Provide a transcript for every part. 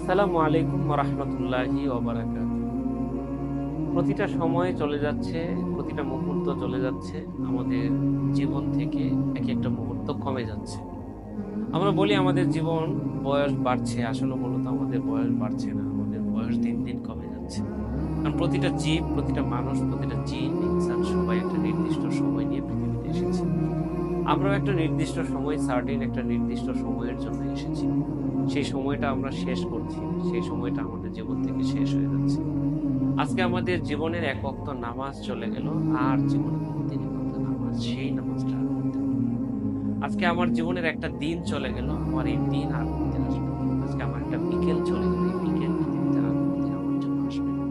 আসসালামু আলাইকুম ওয়া রাহমাতুল্লাহি ওয়া বারাকাতুহু। প্রতিটা সময় চলে যাচ্ছে, প্রতিটা মুহূর্ত চলে যাচ্ছে। আমাদের জীবন থেকে একেকটা মুহূর্ত কমে যাচ্ছে। আমরা বলি আমাদের জীবন বয়স বাড়ছে, আসলে মূলত আমাদের বয়স বাড়ছে না। আমাদের বয়স দিন, দিন কমে যাচ্ছে। কারণ প্রতিটা জীব, প্রতিটা মানুষ, প্রতিটা জিন, ইনসান সবাই একটা নির্দিষ্ট সময় নিয়ে পৃথিবীতে এসেছে। আমরাও একটা নির্দিষ্ট সময় সার্টেন একটা নির্দিষ্ট সময়ের জন্য এসেছি। সেই সময়টা আমরা শেষ করছি। সেই সময়টা আমাদের জীবন থেকে শেষ হয়ে যাচ্ছে। আজকে আমাদের জীবনের এক ওয়াক্ত নামাজ চলে গেল। আর জীবনে কোনদিনই পড়তে নামাজ, সেই নামাজটা আর পড়তে পারব না। আজকে আমার জীবনের একটা দিন চলে গেল। আমার এই দিন আর কোনদিন আসবে না। আজকে আমার একটা বিকেল চলে গেল। এই বিকেল পৃথিবীতে আর কোনদিন আমার জন্য আসবে না।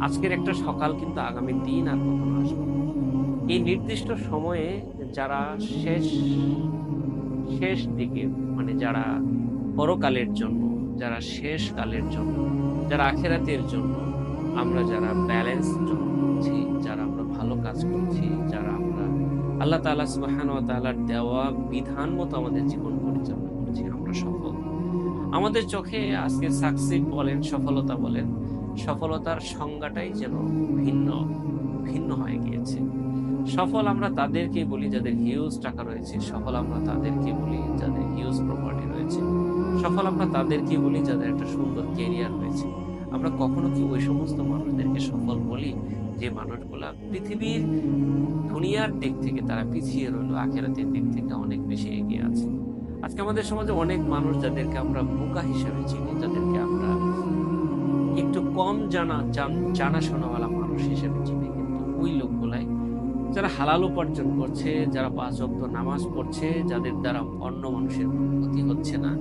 আজকের একটা সকাল কিন্তু আগামী দিন আর কখনো আসবে না। এই নির্দিষ্ট সময়ে যারা শেষ শেষ দিকে মানে যারা পরকালের জন্য, যারা শেষ কালের জন্য, যারা আখিরাতের জন্য আমরা যারা ব্যালেন্স যখন করছি, যারা আমরা ভালো কাজ করছি, যারা আমরা আল্লাহ তাআলা সুবহানাহু ওয়া তাআলার দেওয়া বিধান মতো আমাদের জীবন পরিচালনা করছি, আমরা সফল। আমাদের চোখে আজকে সাকসিড বলেন, সফলতা বলেন, সফলতার সংজ্ঞাটাই যেন ভিন্ন, ভিন্ন হয়ে গিয়েছে। সফল আমরা তাদেরকেই বলি যাদের হিউজ টাকা রয়েছে। সফল আমরা তাদেরকে বলি যাদের হিউজ প্রপার্টি রয়েছে। সফল আমরা তাদেরকেই বলি যাদের একটা সুন্দর ক্যারিয়ার রয়েছে। আমরা কখনো কি ওই সমস্ত মানুষদেরকে সফল বলি যে মানুষগুলা পৃথিবীর দুনিয়ার দিক থেকে তারা পিছিয়ে রইল, আখিরাতের দিক থেকে অনেক বেশি এগিয়ে আছে। আজকে আমাদের সমাজে অনেক মানুষ যাদেরকে আমরা বোকা হিসেবে চিনি, যাদেরকে আমরা একটু কম জানাশোনাওয়ালা মানুষ হিসেবে চিনি, কিন্তু ওই লোকগুলাই যারা হালাল উপার্জন করছে, যারা ৫ ওয়াক্ত নামাজ পড়ছে, যাদের দ্বারা অন্য মানুষের কোনো ক্ষতি হচ্ছে না,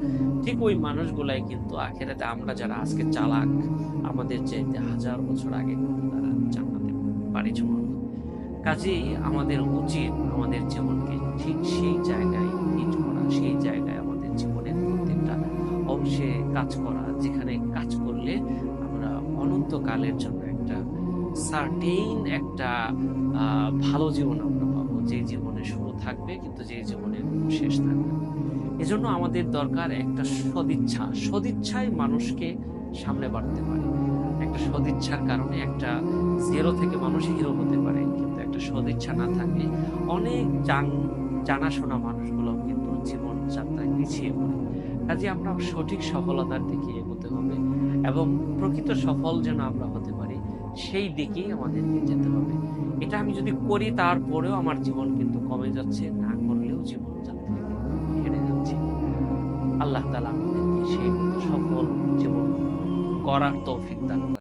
ঠিক ওই মানুষগুলাই কিন্তু আখিরাতে আমরা যারা আজকে চালাক, আমাদের চাইতে হাজার বছর আগে কিন্তু তারা জান্নাতে পাড়ি জমাবে। কাজেই আমাদের উচিত আমাদের জীবনকে ঠিক সেই জায়গায় হিট করা, সেই জায়গায় আমাদের জীবনের প্রত্যেকটা অংশে কাজ করা, যেখানে কাজ করলে আমরা অনন্তকালের জন্য একটা সার্টেইন একটা ভালো জীবন আমরা পাবো। যে জীবনে শুরু থাকবে কিন্তু যে জীবনের কোনো শেষ থাকবে না। এজন্য আমাদের দরকার একটা সদিচ্ছা। সদিচ্ছাই মানুষকে সামনে বাড়তে পারে। একটা সদিচ্ছার কারণে একটা জিরো থেকে মানুষ হিরো হতে পারে। কিন্তু একটা সদিচ্ছা না থাকলে অনেক জানাশোনা মানুষগুলো কিন্তু জীবনযাত্রায় পিছিয়ে পড়ে। কাজে আমরা সঠিক সফলতার দিকে এগোতে হবে এবং প্রকৃত সফল যেন আমরা হতে পারি সেই দিকেই আমাদেরকে যেতে হবে। এটা আমি যদি করি তারপরেও আমার জীবন কিন্তু কমে যাচ্ছে, না করলেও জীবনযাত্রায় কিন্তু হেরে যাচ্ছি। আল্লাহ তাআলা আমাদেরকে সেই মতো সফল জীবন করার তৌফিক দান করেন।